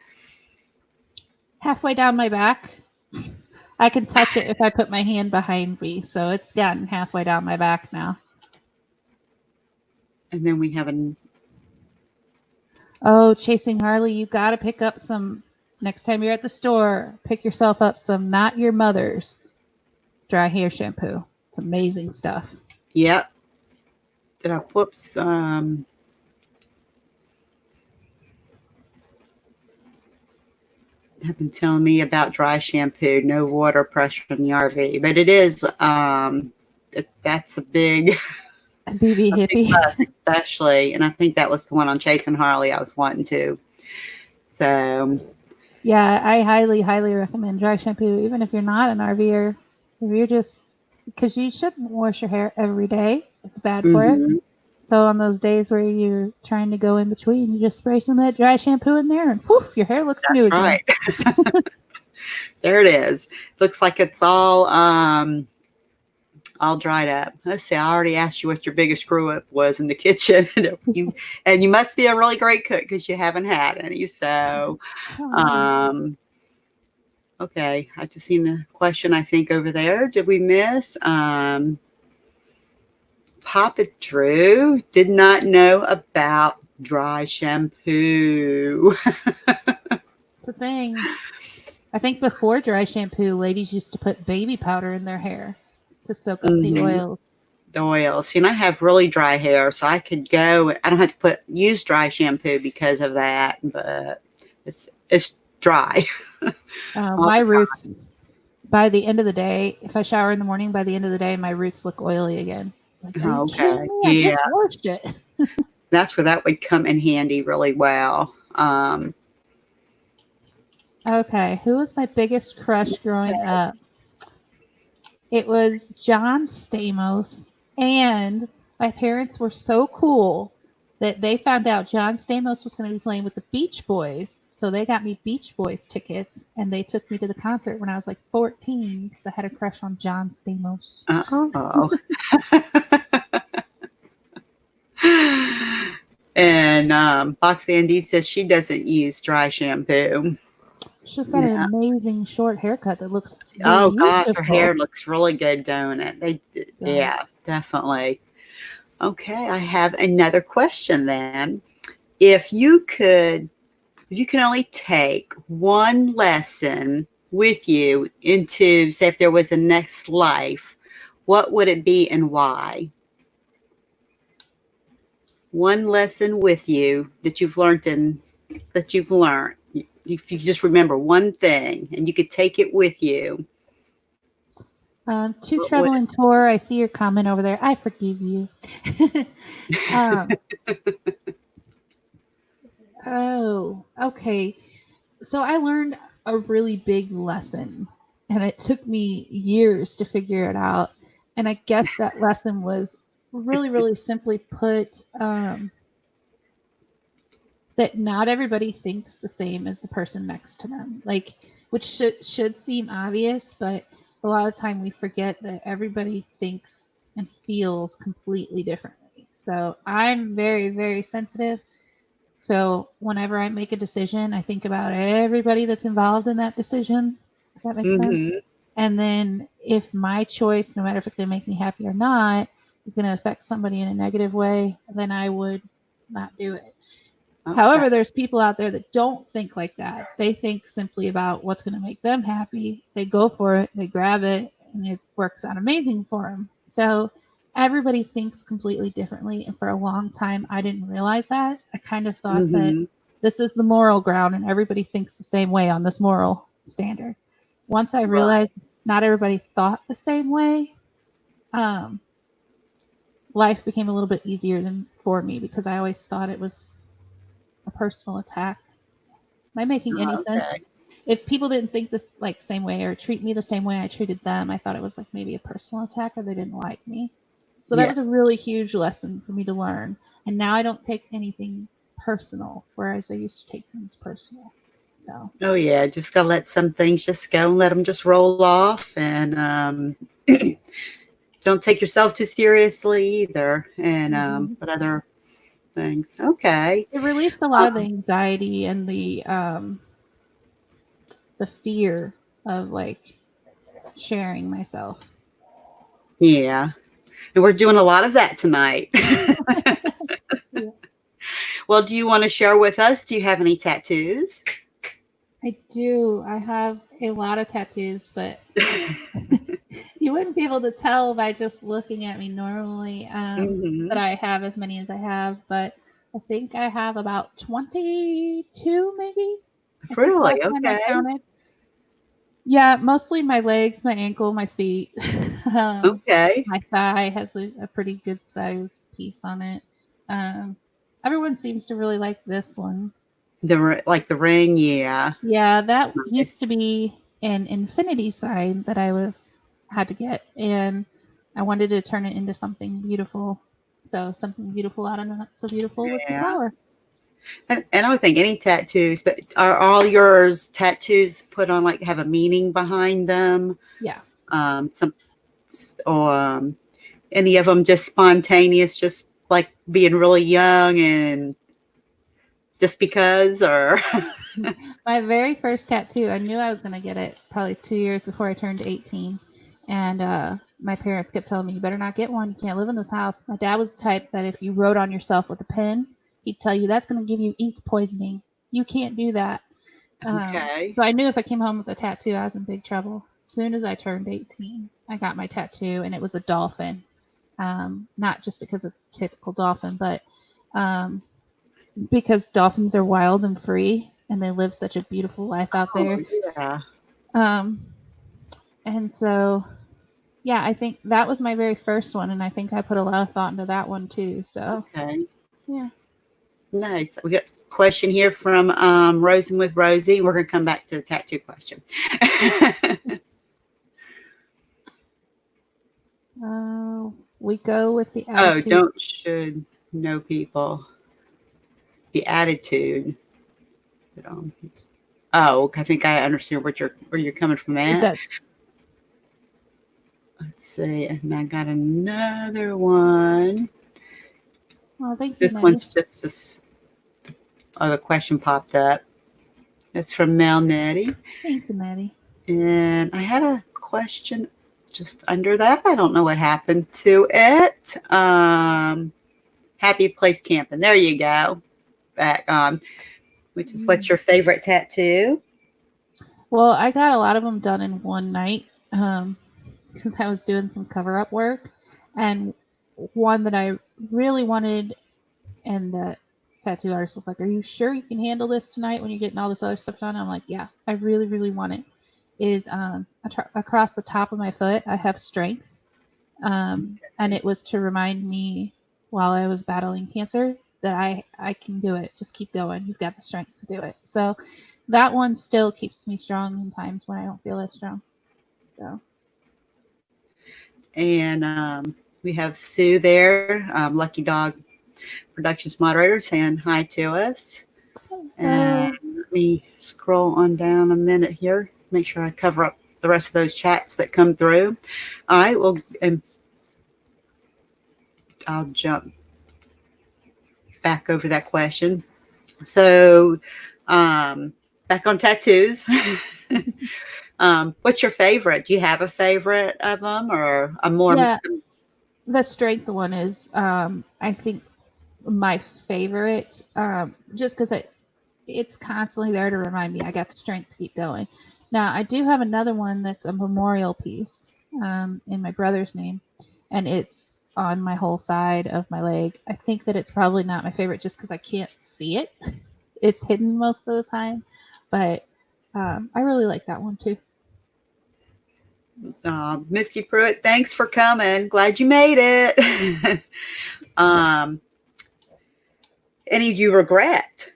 Halfway down my back. I can touch it if I put my hand behind me, so it's gotten halfway down my back now. And then we have a... Oh, Chasing Harley, you got to pick up some, next time you're at the store, pick yourself up some Not Your Mother's dry hair shampoo. It's amazing stuff. Yep. Did I, whoops. Have been telling me about dry shampoo, no water pressure in the RV, but it is, that's a big... BB hippie. Plus, especially, and I think that was the one on Chase and Harley I was wanting to. So yeah, I highly, highly recommend dry shampoo, even if you're not an RVer. If you're just, because you shouldn't wash your hair every day. It's bad for it. So on those days where you're trying to go in between, you just spray some of that dry shampoo in there, and poof, your hair looks new again. Right. There it is. Looks like it's all dried up. Let's see. I already asked you what your biggest screw up was in the kitchen. And you must be a really great cook because you haven't had any. So, okay. I just seen a question, I think, over there. Did we miss? Papa Drew did not know about dry shampoo. It's a thing. I think before dry shampoo, ladies used to put baby powder in their hair to soak up the oils. The oils. See, and I have really dry hair, so I could go. I don't have to use dry shampoo because of that, but it's dry. My roots, by the end of the day, if I shower in the morning, by the end of the day, my roots look oily again. It's like, okay, I just washed it. That's where that would come in handy really well. Okay, who was my biggest crush growing up? It was John Stamos, and my parents were so cool that they found out John Stamos was going to be playing with the Beach Boys, so they got me Beach Boys tickets, and they took me to the concert when I was like 14 because I had a crush on John Stamos. Oh. And Box Van D says she doesn't use dry shampoo. She's got an amazing short haircut that looks beautiful. Oh gosh, her hair looks really good, don't it? Yeah, definitely. Okay, I have another question then. If you can only take one lesson with you into, say, if there was a next life, what would it be and why? One lesson with you that you've learned if you just remember one thing and you could take it with you. To travel and tour. I see your comment over there. I forgive you. Oh, okay. So I learned a really big lesson, and it took me years to figure it out. And I guess that lesson was really, really simply put, that not everybody thinks the same as the person next to them. Like, which should seem obvious, but a lot of time we forget that everybody thinks and feels completely differently. So I'm very, very sensitive. So whenever I make a decision, I think about everybody that's involved in that decision, if that makes sense. Mm-hmm. And then if my choice, no matter if it's going to make me happy or not, is going to affect somebody in a negative way, then I would not do it. Okay. However, there's people out there that don't think like that. They think simply about what's going to make them happy. They go for it, they grab it, and it works out amazing for them. So everybody thinks completely differently. And for a long time, I didn't realize that. I kind of thought that Mm-hmm. this is the moral ground and everybody thinks the same way on this moral standard. Once I Right. realized not everybody thought the same way, um, life became a little bit easier than for me because I always thought it was a personal attack. Am I making any sense? Okay. If people didn't think this like same way or treat me the same way I treated them, I thought it was like maybe a personal attack or they didn't like me. So that Yeah. was a really huge lesson for me to learn. And now I don't take anything personal, whereas I used to take things personal. So Oh yeah. Just gotta let some things just go and let them just roll off, and don't take yourself too seriously either. And but other things. Okay. it released a lot of the anxiety and the fear of like sharing myself. Yeah. And we're doing a lot of that tonight. Yeah. Well, do you want to share with us? Do you have any tattoos? I do. I have a lot of tattoos, but you wouldn't be able to tell by just looking at me normally that Mm-hmm. I have as many as I have, but I think I have about 22 maybe. I think Really? last time I Okay. counted. Yeah, mostly my legs, my ankle, my feet. Okay. My thigh has a pretty good size piece on it. Um, everyone seems to really like this one. Like the ring, yeah. Yeah, that used Nice. to be an infinity sign that had to get, and I wanted to turn it into something beautiful. So something beautiful out of not so beautiful was the Yeah. flower. And I would think any tattoos, but are all yours tattoos put on like have a meaning behind them? Yeah. Some or any of them just spontaneous, just like being really young and just because, or My very first tattoo, I knew I was going to get it probably 2 years before I turned 18. And my parents kept telling me, you better not get one. You can't live in this house. My dad was the type that if you wrote on yourself with a pen, he'd tell you that's going to give you ink poisoning. You can't do that. okay, So I knew if I came home with a tattoo, I was in big trouble. As soon as I turned 18, I got my tattoo, and it was a dolphin. Not just because it's a typical dolphin, but um, because dolphins are wild and free, and they live such a beautiful life out oh there. yeah, Um, and so, yeah, I think that was my very first one, and I think I put a lot of thought into that one too. So, okay, yeah. nice. We got a question here from Rosin with Rosie. We're gonna come back to the tattoo question. We go with the Oh, attitude. don't should know people. The attitude. Oh, I think I understand where you're coming from Is at. that Let's see, and I got another one. well? Thank you, This Maddie. one's just this. Oh, the question popped up. It's from Mel Nettie, Thank you, Maddie. and I had a question just under that. I don't know what happened to it. Happy place camping. There you go. Back on. Which is what's your favorite tattoo? Well, I got a lot of them done in one night because I was doing some cover up work, and one that I really wanted, and the tattoo artist was like, "Are you sure you can handle this tonight when you're getting all this other stuff done?" I'm like, "Yeah, I really, really want it." Is across the top of my foot, I have strength, and it was to remind me while I was battling cancer that I can do it. Just keep going. You've got the strength to do it. So that one still keeps me strong in times when I don't feel as strong. So And we have Sue there, Lucky Dog Productions moderator, saying hi to us. And let me scroll on down a minute here, make sure I cover up the rest of those chats that come through. All right, well, and I'll jump back over that question. So, back on tattoos. What's your favorite? Do you have a favorite of them, or a more? Yeah, the strength one is, I think, my favorite, just because it's constantly there to remind me I got the strength to keep going. Now, I do have another one that's a memorial piece, in my brother's name, and it's on my whole side of my leg. I think that it's probably not my favorite just because I can't see it. It's hidden most of the time, but I really like that one too. Misty Pruitt, thanks for coming. Glad you made it. um, any you regret?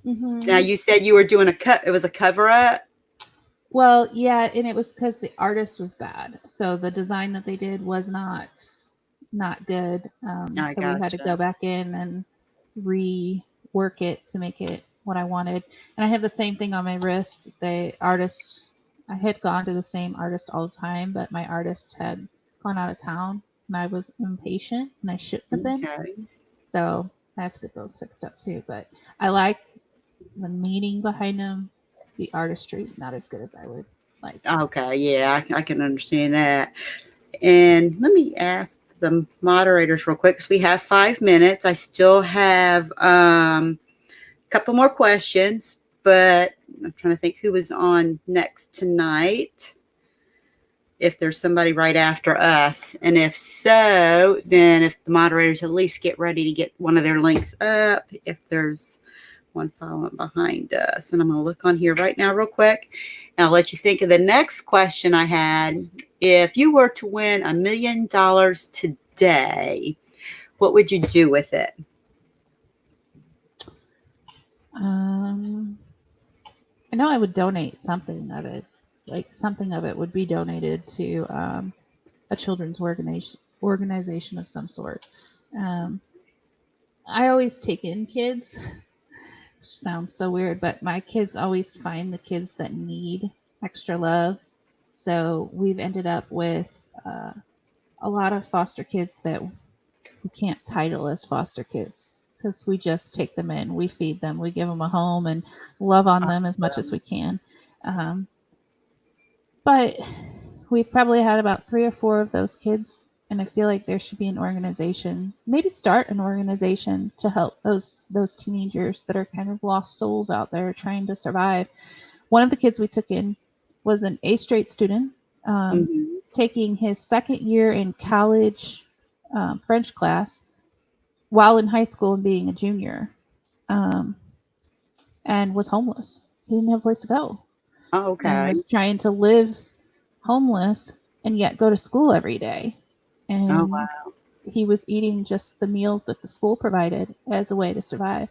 Now Hmm. you said you were doing a cut. It was a cover up. Well, yeah, and it was because the artist was bad, so the design that they did was not good. I So we had to gotcha. go back in and rework it to make it what I wanted. And I have the same thing on my wrist. The artist, I had gone to the same artist all the time, but my artist had gone out of town, and I was impatient, and I shouldn't have been. Okay. So I have to get those fixed up too. But I like the meaning behind them. The artistry is not as good as I would like. Okay. Yeah, I can understand that. And let me ask the moderators real quick because we have 5 minutes. I still have a couple more questions, but I'm trying to think who was on next tonight. If there's somebody right after us. And if so, then if the moderators at least get ready to get one of their links up, if there's one following behind us. And I'm going to look on here right now real quick. And I'll let you think of the next question I had. If you were to win $1 million today, what would you do with it? I know I would donate something of it. Like something of it would be donated to a children's organization of some sort. Um, I always take in kids, which sounds so weird, but my kids always find the kids that need extra love. So we've ended up with a lot of foster kids that we can't title as foster kids because we just take them in, we feed them, we give them a home, and love on them as much as we can. Um, but we've probably had about 3 or 4 of those kids, and I feel like there should be an organization, maybe start an organization to help those teenagers that are kind of lost souls out there trying to survive. One of the kids we took in was an A straight student, Mm-hmm. taking his second year in college French class while in high school and being a junior, um, and was homeless. He didn't have a place to go Oh, and okay. was trying to live homeless and yet go to school every day. Oh, And wow. he was eating just the meals that the school provided as a way to survive.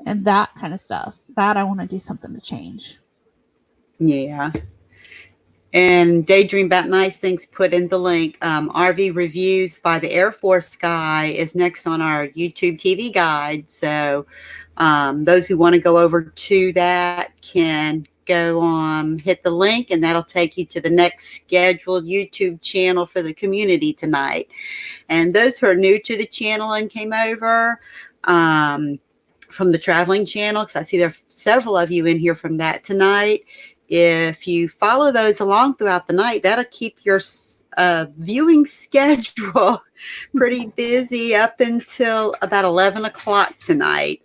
And that kind of stuff, that I want to do something to change. Yeah. And Daydream About Nice Things put in the link. RV Reviews by the Air Force guy is next on our YouTube TV guide. So those who want to go over to that can go hit the link, and that'll take you to the next scheduled YouTube channel for the community tonight. And those who are new to the channel and came over from the traveling channel, because I see there are several of you in here from that tonight. If you follow those along throughout the night, that'll keep your viewing schedule pretty busy up until about 11 o'clock tonight.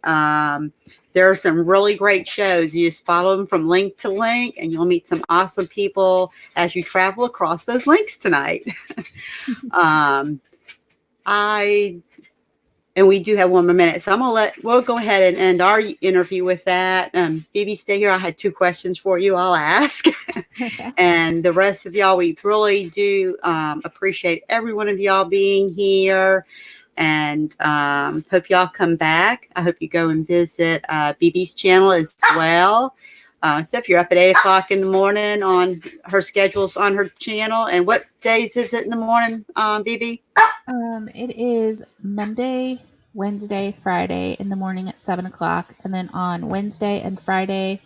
There are some really great shows. You just follow them from link to link, and you'll meet some awesome people as you travel across those links tonight. I And we do have 1 more minute, so we'll go ahead and end our interview with that. Phoebe, stay here. I had 2 questions for you. I'll ask. And the rest of y'all, we really do appreciate every one of y'all being here, and hope y'all come back. I hope you go and visit BB's channel as well. So if you're up at 8 o'clock in the morning on her schedules on her channel. And what days is it in the morning, BB? It is Monday, Wednesday, Friday in the morning at 7 o'clock. And then on Wednesday and Friday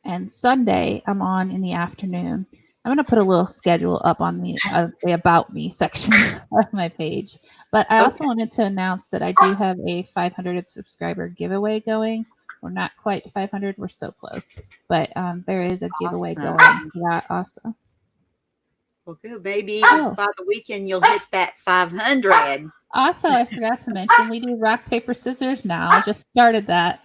and Sunday, I'm on in the afternoon. I'm going to put a little schedule up on the About Me section of my page. But I also Okay. wanted to announce that I do have a 500 subscriber giveaway going. We're not quite 500. We're so close. But there is a giveaway Awesome. going for that also. Well, good. Maybe Oh, by the weekend you'll hit that 500. also, I forgot to mention we do rock, paper, scissors now. Just started that.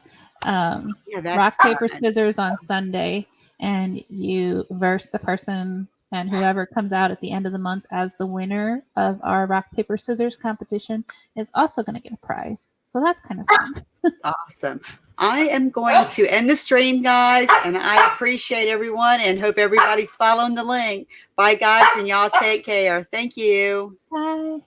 Yeah, that's Rock, paper, fun. scissors on Sunday, and you verse the person, and whoever comes out at the end of the month as the winner of our rock, paper, scissors competition is also going to get a prize. So that's kind of fun. Awesome. I am going to end the stream, guys, and I appreciate everyone and hope everybody's following the link. Bye, guys, and y'all take care. Thank you. Bye.